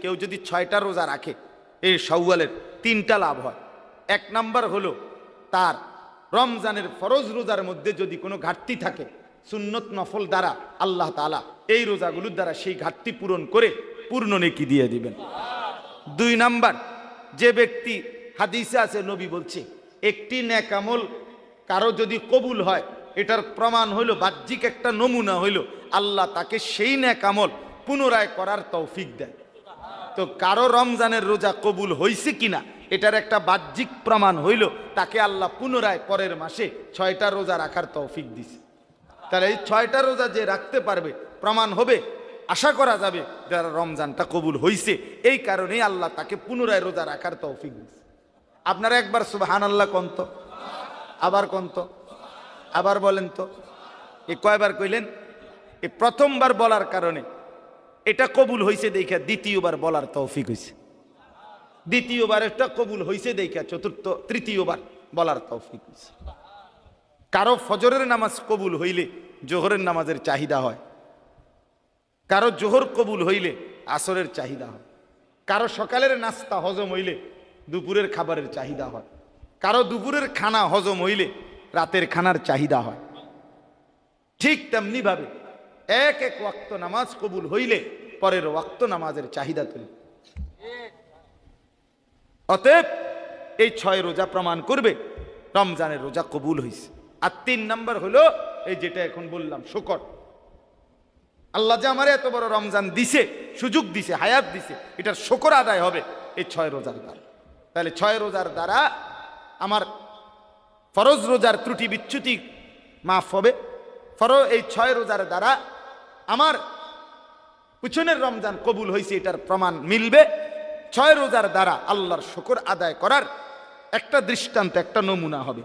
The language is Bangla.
কেউ যদি 6টা রোজা রাখে এই শাওয়ালের 3টা লাভ হয়। 1 নাম্বার হলো তার রমজানের ফরজ রোজার মধ্যে যদি কোনো ঘাটতি থাকে সুন্নত নফল দ্বারা আল্লাহ তাআলা এই রোজাগুলোর দ্বারা সেই ঘাটতি পূরণ করে পূর্ণ নেকি দিয়ে দিবেন। 2 নাম্বার, যে ব্যক্তি হাদিসে আছে নবী বলছে একটি নেক আমল কারো যদি কবুল হয় এটার প্রমাণ হইল বাহ্যিক একটা নমুনা হইল আল্লাহ তাকে সেই নেক আমল পুনরায় করার তৌফিক দেয়। তো কারো রমজানের রোজা কবুল হইছে কিনা এটার একটা বাহ্যিক প্রমাণ হইল তাকে আল্লাহ পুনরায় পরের মাসে 6টা রোজা রাখার তৌফিক দিছে। তাহলে এই 6টা রোজা যে রাখতে পারবে প্রমাণ হবে, আশা করা যাবে যারা রমজানটা কবুল হইছে, এই কারণেই আল্লাহ তাকে পুনরায় রোজা রাখার তৌফিক দিছে। আপনারা একবার সুবহানাল্লাহ কন্ত, আবার কন্ত, আবার বলেন তো। এই কয়বার কইলেন? এই প্রথমবার বলার কারণে এটা কবুল হইছে দেখা দ্বিতীয়বার বলার তৌফিক হইছে, দ্বিতীয়বার এটা কবুল হইছে দেখা তৃতীয়বার বলার তৌফিক হইছে। কারো ফজরের নামাজ কবুল হইলে জোহরের নামাজের চাহিদা হয়, কারো জোহর কবুল হইলে আসরের চাহিদা হয়, কারো সকালের নাস্তা হজম হইলে দুপুরের খাবারের চাহিদা হয়, কারো দুপুরের খানা হজম হইলে রাতের খানার চাহিদা হয়। ঠিক তেমনি ভাবে এক এক ওয়াক্ত নামাজ কবুল হইলে পরের ওয়াক্ত নামাজের চাহিদা তুলে। অতএব এই 6 রোজা প্রমাণ করবে রমজানের রোজা কবুল হইছে। আর 3 নাম্বার হলো এই যেটা এখন বললাম, শুকর। আল্লাহ যে আমার এত বড় রমজান দিছে, সুযোগ দিছে, হায়াত দিছে, এটার শুকর আদায় হবে এই 6 রোজার দ্বারা। তাহলে 6 রোজার দ্বারা আমার ফরজ রোজার ত্রুটি বিচ্যুতি মাফ হবে। এই 6 রোজার দ্বারা আমার পিছনের রমজান কবুল হয়েছে এটার প্রমাণ মিলবে। 6 রোজার দ্বারা আল্লাহর শুকর আদায় করার একটা দৃষ্টান্ত, একটা নমুনা হবে।